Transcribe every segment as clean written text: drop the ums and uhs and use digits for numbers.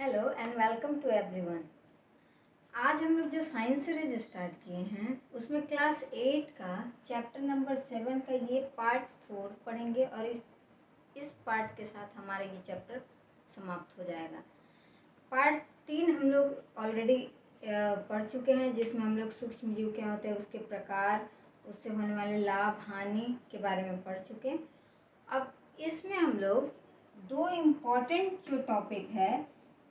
Hello and welcome to everyone. आज हम लोग जो साइंस सीरीज स्टार्ट किए हैं उसमें क्लास 8 का चैप्टर नंबर 7 का ये पार्ट 4 पढ़ेंगे और इस पार्ट के साथ हमारा ये चैप्टर समाप्त हो जाएगा। पार्ट 3 हम लोग ऑलरेडी पढ़ चुके हैं, जिसमें हम लोग सूक्ष्म जीव क्या होते हैं, उसके प्रकार, उससे होने वाले लाभ हानि के बारे में पढ़ चुके हैं। अब इसमें हम लोग दो इम्पॉर्टेंट जो टॉपिक है,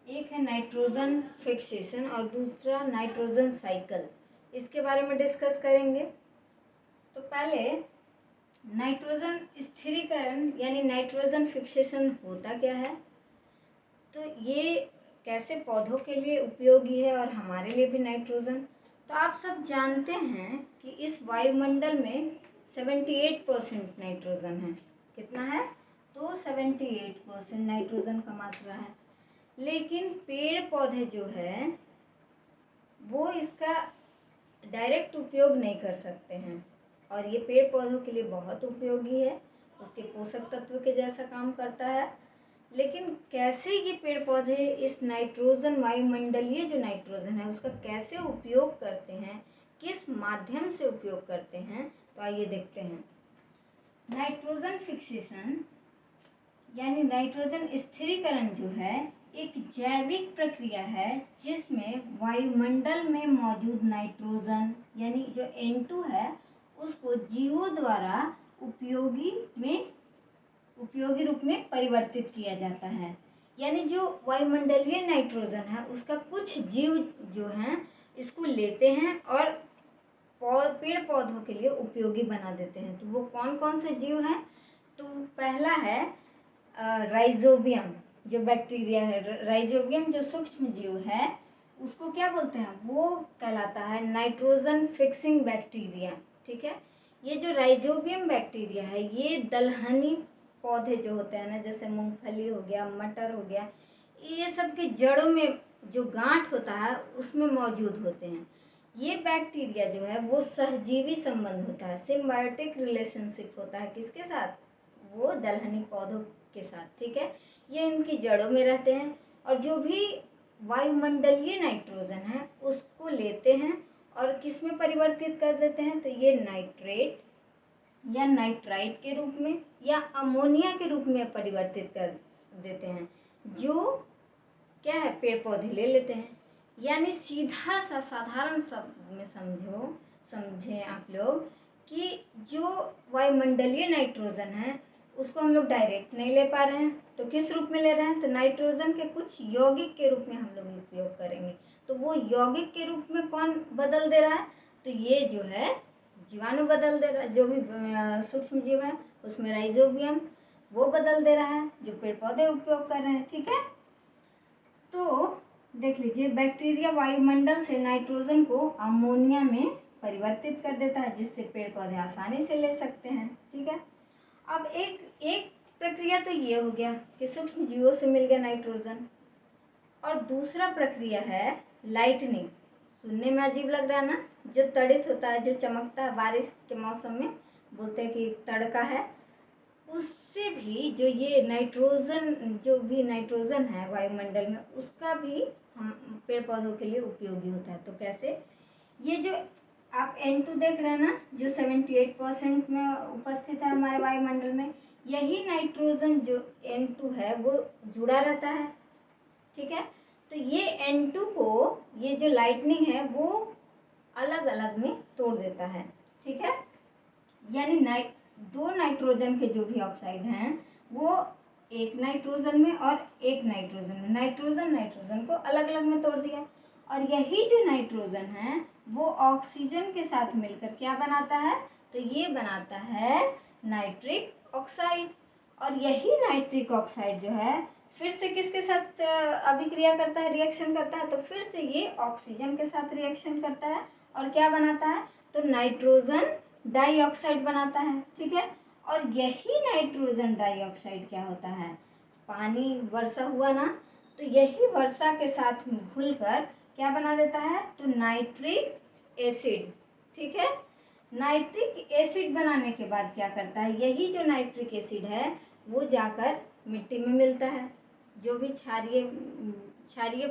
एक है नाइट्रोजन फिक्सेशन और दूसरा नाइट्रोजन साइकिल, इसके बारे में डिस्कस करेंगे। तो पहले नाइट्रोजन स्थिरीकरण यानी नाइट्रोजन फिक्सेशन होता क्या है, तो ये कैसे पौधों के लिए उपयोगी है और हमारे लिए भी नाइट्रोजन। तो आप सब जानते हैं कि इस वायुमंडल में 78% नाइट्रोजन है। कितना है? तो 78% नाइट्रोजन का मात्रा है। लेकिन पेड़ पौधे जो है वो इसका डायरेक्ट उपयोग नहीं कर सकते हैं, और ये पेड़ पौधों के लिए बहुत उपयोगी है, उसके पोषक तत्व के जैसा काम करता है। लेकिन कैसे ये पेड़ पौधे इस नाइट्रोजन, वायुमंडलीय जो नाइट्रोजन है उसका कैसे उपयोग करते हैं, किस माध्यम से उपयोग करते हैं, तो आइए देखते हैं। नाइट्रोजन फिक्सेशन यानी नाइट्रोजन स्थिरीकरण जो है एक जैविक प्रक्रिया है जिसमें वायुमंडल में मौजूद नाइट्रोजन यानी जो N2 है उसको जीवों द्वारा उपयोगी रूप में परिवर्तित किया जाता है। यानी जो वायुमंडलीय नाइट्रोजन है उसका कुछ जीव जो हैं इसको लेते हैं और पेड़ पौधों के लिए उपयोगी बना देते हैं। तो वो कौन कौन से जीव हैं? तो पहला है राइजोबियम, जो बैक्टीरिया है। राइजोबियम जो सूक्ष्म जीव है उसको क्या बोलते हैं? वो कहलाता है नाइट्रोजन फिक्सिंग बैक्टीरिया। ठीक है, ये जो राइजोबियम बैक्टीरिया है ये दलहनी पौधे जो होते हैं ना, जैसे मूंगफली हो गया, मटर हो गया, ये सब के जड़ों में जो गांठ होता है उसमें मौजूद होते हैं। ये बैक्टीरिया जो है वो सहजीवी संबंध होता है, सिम्बायोटिक रिलेशनशिप होता है। किसके साथ? वो दलहनी पौधों के साथ। ठीक है, ये इनकी जड़ों में रहते हैं और जो भी वायुमंडलीय नाइट्रोजन है उसको लेते हैं और किस में परिवर्तित कर देते हैं? तो ये नाइट्रेट या नाइट्राइट के रूप में या अमोनिया के रूप में परिवर्तित कर देते हैं, जो क्या है, पेड़ पौधे ले लेते हैं। यानी सीधा सा साधारण शब्द में समझें आप लोग कि जो वायुमंडलीय नाइट्रोजन है उसको हम लोग डायरेक्ट नहीं ले पा रहे हैं, तो किस रूप में ले रहे हैं? तो नाइट्रोजन के कुछ यौगिक के रूप में हम लोग उपयोग करेंगे। तो वो यौगिक के रूप में कौन बदल दे रहा है? तो ये जो है जीवाणु बदल दे रहा है, जो भी सूक्ष्म जीव है उसमें राइजोबियम वो बदल दे रहा है, जो पेड़ पौधे उपयोग कर रहे हैं। ठीक है, तो देख लीजिए, बैक्टीरिया वायुमंडल से नाइट्रोजन को अमोनिया में परिवर्तित कर देता है, जिससे पेड़ पौधे आसानी से ले सकते हैं। ठीक है, अब एक प्रक्रिया तो ये हो गया कि सूक्ष्म जीवों से मिल गया नाइट्रोजन, और दूसरा प्रक्रिया है लाइटनिंग। सुनने में अजीब लग रहा है ना? जो तड़ित होता है, जो चमकता है बारिश के मौसम में, बोलते हैं कि तड़का है, उससे भी जो ये नाइट्रोजन, जो भी नाइट्रोजन है वायुमंडल में, उसका भी हम पेड़ पौधों के लिए उपयोगी होता है। तो कैसे? ये जो आप N2 देख रहे हैं ना, जो 78% में उपस्थित है हमारे वायुमंडल में, यही नाइट्रोजन जो N2 है वो जुड़ा रहता है। ठीक है, तो ये N2 को ये जो लाइटनिंग है वो अलग अलग में तोड़ देता है। ठीक है, यानी दो नाइट्रोजन के जो भी ऑक्साइड हैं वो एक नाइट्रोजन में और एक नाइट्रोजन में, नाइट्रोजन को अलग अलग में तोड़ दिया। और यही जो नाइट्रोजन है वो ऑक्सीजन के साथ मिलकर क्या बनाता है? तो ये बनाता है नाइट्रिक ऑक्साइड। और यही नाइट्रिक ऑक्साइड जो है फिर से किसके साथ अभिक्रिया करता है, रिएक्शन करता है? तो फिर से ये ऑक्सीजन के साथ रिएक्शन करता है और क्या बनाता है? तो नाइट्रोजन डाइऑक्साइड बनाता है। ठीक है, और यही नाइट्रोजन डाइऑक्साइड क्या होता है? पानी, वर्षा हुआ ना, तो यही वर्षा के साथ घुलकर क्या बना देता है? तो नाइट्रिक एसिड। ठीक है, नाइट्रिक एसिड बनाने के बाद क्या करता है? यही जो नाइट्रिक एसिड है वो जाकर मिट्टी में मिलता है। जो भी क्षारीय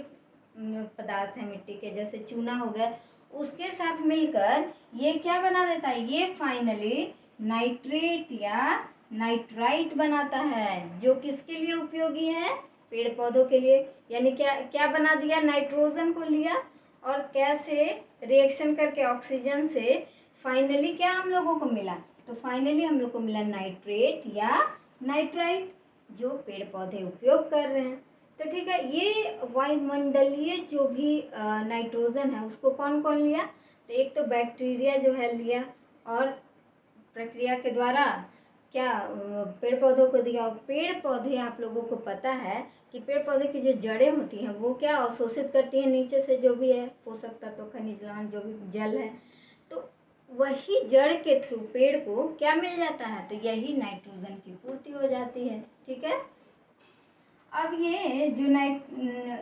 पदार्थ है मिट्टी के, जैसे चूना हो गया, उसके साथ मिलकर ये क्या बना देता है, ये फाइनली नाइट्रेट या नाइट्राइट बनाता है, जो किसके लिए उपयोगी है, पेड़ पौधों के लिए। यानी क्या क्या बना दिया, नाइट्रोजन को लिया और कैसे रिएक्शन करके ऑक्सीजन से फाइनली क्या हम लोगों को मिला, तो फाइनली हम लोग को मिला नाइट्रेट या नाइट्राइट, जो पेड़ पौधे उपयोग कर रहे हैं। तो ठीक है, ये वायुमंडलीय जो भी नाइट्रोजन है उसको कौन कौन लिया, तो एक तो बैक्टीरिया जो है लिया, और प्रक्रिया के द्वारा क्या पेड़ पौधों को दिया। पेड़ पौधे आप लोगों को पता है कि पेड़ पौधे की जो जड़ें होती हैं वो क्या अवशोषित करती हैं नीचे से जो भी है पोषक तत्व, खनिज लवण, जो भी जल है, तो वही जड़ के थ्रू पेड़ को क्या मिल जाता है, तो यही नाइट्रोजन की पूर्ति हो जाती है। ठीक है, अब ये जो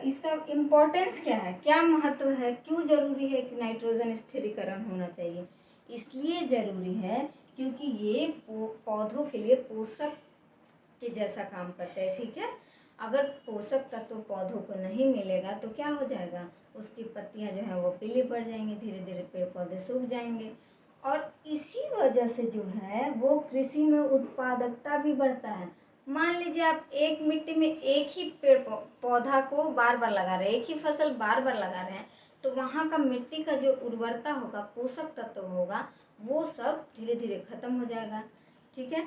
इसका इम्पोर्टेंस क्या है, क्या महत्व है, क्यों जरूरी है कि नाइट्रोजन स्थिरीकरण होना चाहिए, इसलिए जरूरी है क्योंकि ये पौधों के लिए पोषक के जैसा काम करता है। ठीक है, अगर पोषक तत्व पौधों को नहीं मिलेगा तो क्या हो जाएगा, उसकी पत्तियां जो है वो पीली पड़ जाएंगी, धीरे धीरे पेड़ पौधे सूख जाएंगे, और इसी वजह से जो है वो कृषि में उत्पादकता भी बढ़ता है। मान लीजिए आप एक मिट्टी में एक ही पेड़ पौधा को बार बार लगा रहे हैं, एक ही फसल बार बार लगा रहे हैं, तो वहाँ का मिट्टी का जो उर्वरता होगा, पोषक तत्व होगा, वो सब धीरे धीरे खत्म हो जाएगा। ठीक है,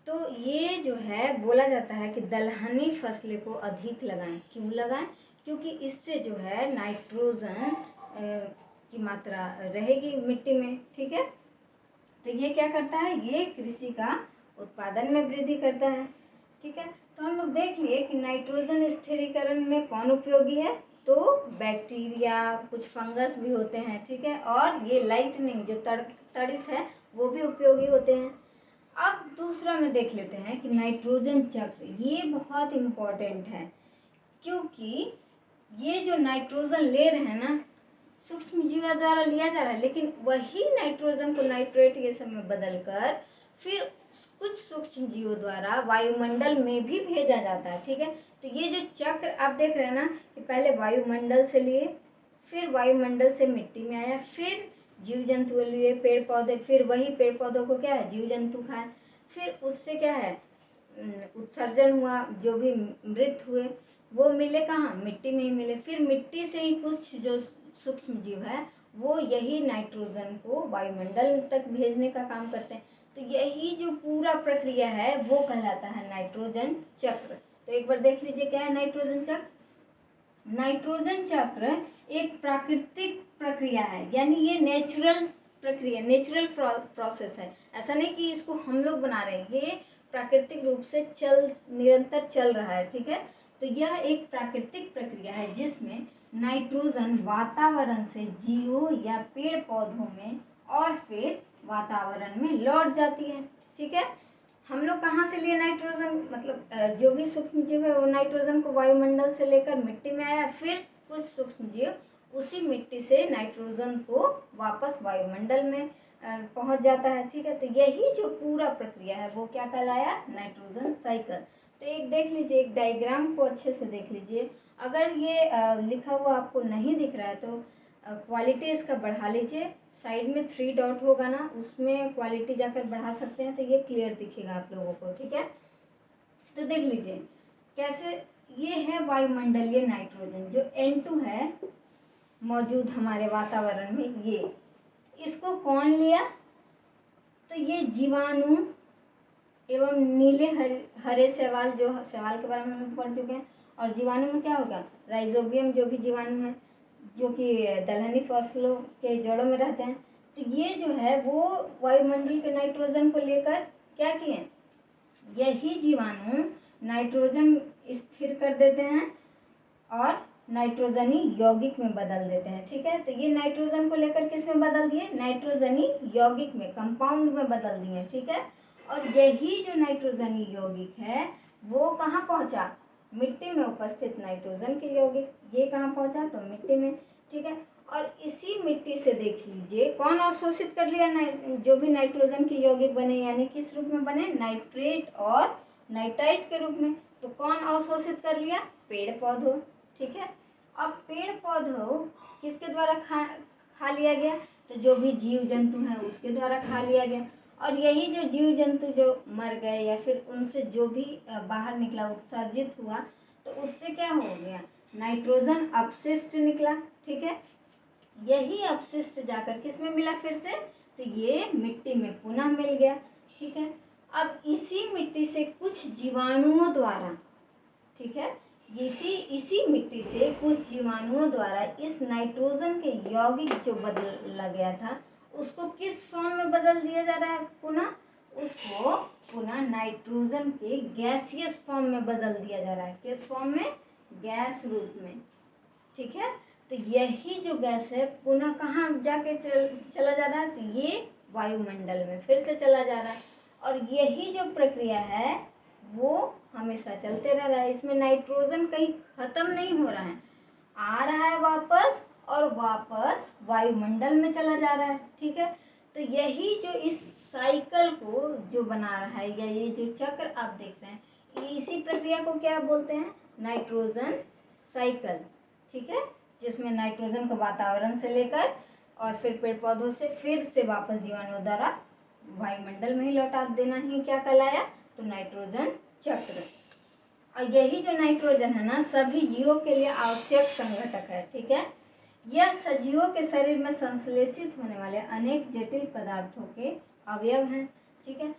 तो ये जो है बोला जाता है कि दलहनी फसलें को अधिक लगाएं। क्यों लगाएं, क्योंकि इससे जो है नाइट्रोजन की मात्रा रहेगी मिट्टी में। ठीक है, तो ये क्या करता है, ये कृषि का उत्पादन में वृद्धि करता है। ठीक है, तो हम लोग देख लिए कि नाइट्रोजन स्थिरीकरण में कौन उपयोगी है, तो बैक्टीरिया, कुछ फंगस भी होते हैं। ठीक है, और ये लाइटनिंग जो तड़ित है वो भी उपयोगी होते हैं। अब दूसरा में देख लेते हैं कि नाइट्रोजन चक्र, ये बहुत इम्पोर्टेंट है, क्योंकि ये जो नाइट्रोजन ले रहे हैं ना, सूक्ष्म जीवों द्वारा लिया जा रहा है, लेकिन वही नाइट्रोजन को नाइट्रेट ये सब में बदल कर फिर कुछ सूक्ष्म जीवों द्वारा वायुमंडल में भी भेजा जाता है। ठीक है, तो ये जो चक्र आप देख रहे हैं ना, कि पहले वायुमंडल से लिए, फिर वायुमंडल से मिट्टी में आया, फिर जीव जंतु लिए, पेड़ पौधे, फिर वही पेड़ पौधों को क्या है, जीव जंतु खाए, फिर उससे क्या है उत्सर्जन हुआ, जो भी मृत हुए वो मिले कहाँ, मिट्टी में ही मिले, फिर मिट्टी से ही कुछ जो सूक्ष्म जीव है वो यही नाइट्रोजन को वायुमंडल तक भेजने का काम करते हैं। तो यही जो पूरा प्रक्रिया है वो कहलाता है नाइट्रोजन चक्र। तो एक बार देख लीजिए क्या है नाइट्रोजन चक्र। नाइट्रोजन चक्र एक प्राकृतिक प्रक्रिया है, यानी ये नेचुरल प्रक्रिया, नेचुरल प्रोसेस है। ऐसा नहीं कि इसको हम लोग बना रहे हैं, ये प्राकृतिक रूप से निरंतर चल रहा है। ठीक है, तो यह एक प्राकृतिक प्रक्रिया है जिसमें नाइट्रोजन वातावरण से जीवों या पेड़ पौधों में और फिर वातावरण में लौट जाती है। ठीक है, हम लोग कहाँ से लिए नाइट्रोजन, मतलब जो भी सूक्ष्म जीव है वो नाइट्रोजन को वायुमंडल से लेकर मिट्टी में आया, फिर कुछ सूक्ष्म जीव उसी मिट्टी से नाइट्रोजन को वापस वायुमंडल में पहुंच जाता है। ठीक है, तो यही जो पूरा प्रक्रिया है वो क्या कहलाया, नाइट्रोजन साइकिल। तो एक देख लीजिए, एक डायग्राम को अच्छे से देख लीजिए। अगर ये लिखा हुआ आपको नहीं दिख रहा है तो क्वालिटी इसका बढ़ा लीजिए, साइड में 3 डॉट होगा ना, उसमें क्वालिटी जाकर बढ़ा सकते हैं तो ये क्लियर दिखेगा आप लोगों को। ठीक है, तो देख लीजिए कैसे, ये है वायुमंडलीय नाइट्रोजन जो N2 है मौजूद हमारे वातावरण में, ये इसको कौन लिया, तो ये जीवाणु एवं नीले हरे शैवाल, जो शैवाल के बारे में हम पढ़ चुके हैं। और जीवाणु में क्या होगा, राइजोबियम जो भी जीवाणु है जो कि दलहनी फसलों के जड़ों में रहते हैं, तो ये जो है वो वायुमंडल के नाइट्रोजन को लेकर क्या किए, यही जीवाणु नाइट्रोजन स्थिर कर देते हैं और नाइट्रोजनी यौगिक में बदल देते हैं। ठीक है, तो ये नाइट्रोजन को लेकर किस में बदल दिए, नाइट्रोजनी यौगिक में, कंपाउंड में बदल दिए। ठीक है, और यही जो नाइट्रोजनी यौगिक है वो कहाँ पहुँचा, मिट्टी में उपस्थित नाइट्रोजन के यौगिक, ये कहाँ पहुँचा, तो मिट्टी में। ठीक है, और इसी मिट्टी से देख लीजिए कौन अवशोषित कर लिया, जो भी नाइट्रोजन के यौगिक बने, यानी किस रूप में बने, नाइट्रेट और नाइट्राइट के रूप में। तो कौन अवशोषित कर लिया, पेड़ पौधों। ठीक है, अब पेड़ पौधों किसके द्वारा खा लिया गया, तो जो भी जीव जंतु हैं उसके द्वारा खा लिया गया। और यही जो जीव जंतु जो मर गए या फिर उनसे जो भी बाहर निकला, उत्सर्जित हुआ, तो उससे क्या हो गया, नाइट्रोजन अपशिष्ट निकला। ठीक है, यही अपशिष्ट जाकर किस में मिला फिर से, तो ये मिट्टी में पुनः मिल गया। ठीक है, अब इसी मिट्टी से कुछ जीवाणुओं द्वारा, ठीक है, इसी मिट्टी से कुछ जीवाणुओं द्वारा इस नाइट्रोजन के यौगिक जो बदला गया था उसको किस फॉर्म में बदल दिया जा रहा है, पुनः उसको पुनः नाइट्रोजन के गैसियस फॉर्म में बदल दिया जा रहा है। किस फॉर्म में, गैस रूप में। ठीक है, तो यही जो गैस है पुनः कहाँ जाके चला जा रहा है, तो ये वायुमंडल में फिर से चला जा रहा है। और यही जो प्रक्रिया है वो हमेशा चलते रह रहा है, इसमें नाइट्रोजन कहीं खत्म नहीं हो रहा है, आ रहा है वापस और वापस वायुमंडल में चला जा रहा है। ठीक है, तो यही जो इस साइकिल को जो बना रहा है, या ये जो चक्र आप देख रहे हैं, इसी प्रक्रिया को क्या बोलते हैं, नाइट्रोजन साइकिल। ठीक है, जिसमें नाइट्रोजन को वातावरण से लेकर और फिर पेड़ पौधों से फिर से वापस जीवाणुओं द्वारा वायुमंडल में ही लौटा देना ही क्या कहलाया, तो नाइट्रोजन चक्र। और यही जो नाइट्रोजन है ना, सभी जीवों के लिए आवश्यक संघटक है। ठीक है, यह सजीवों के शरीर में संश्लेषित होने वाले अनेक जटिल पदार्थों के अवयव हैं। ठीक है,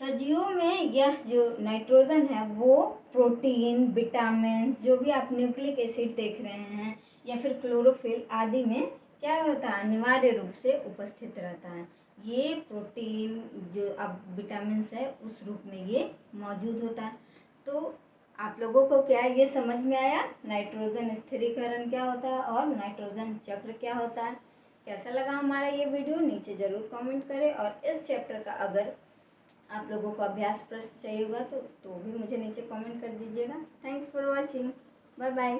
सजीवों में यह जो नाइट्रोजन है वो प्रोटीन, विटामिन, जो भी आप न्यूक्लिक एसिड देख रहे हैं या फिर क्लोरोफिल आदि में क्या होता है, अनिवार्य रूप से उपस्थित रहता है। ये प्रोटीन जो अब विटामिन है उस रूप में ये मौजूद होता है। तो आप लोगों को क्या ये समझ में आया, नाइट्रोजन स्थिरीकरण क्या होता है और नाइट्रोजन चक्र क्या होता है। कैसा लगा हमारा ये वीडियो, नीचे ज़रूर कमेंट करें। और इस चैप्टर का अगर आप लोगों को अभ्यास प्रश्न चाहिए होगा तो भी मुझे नीचे कमेंट कर दीजिएगा। Thanks for watching, bye bye.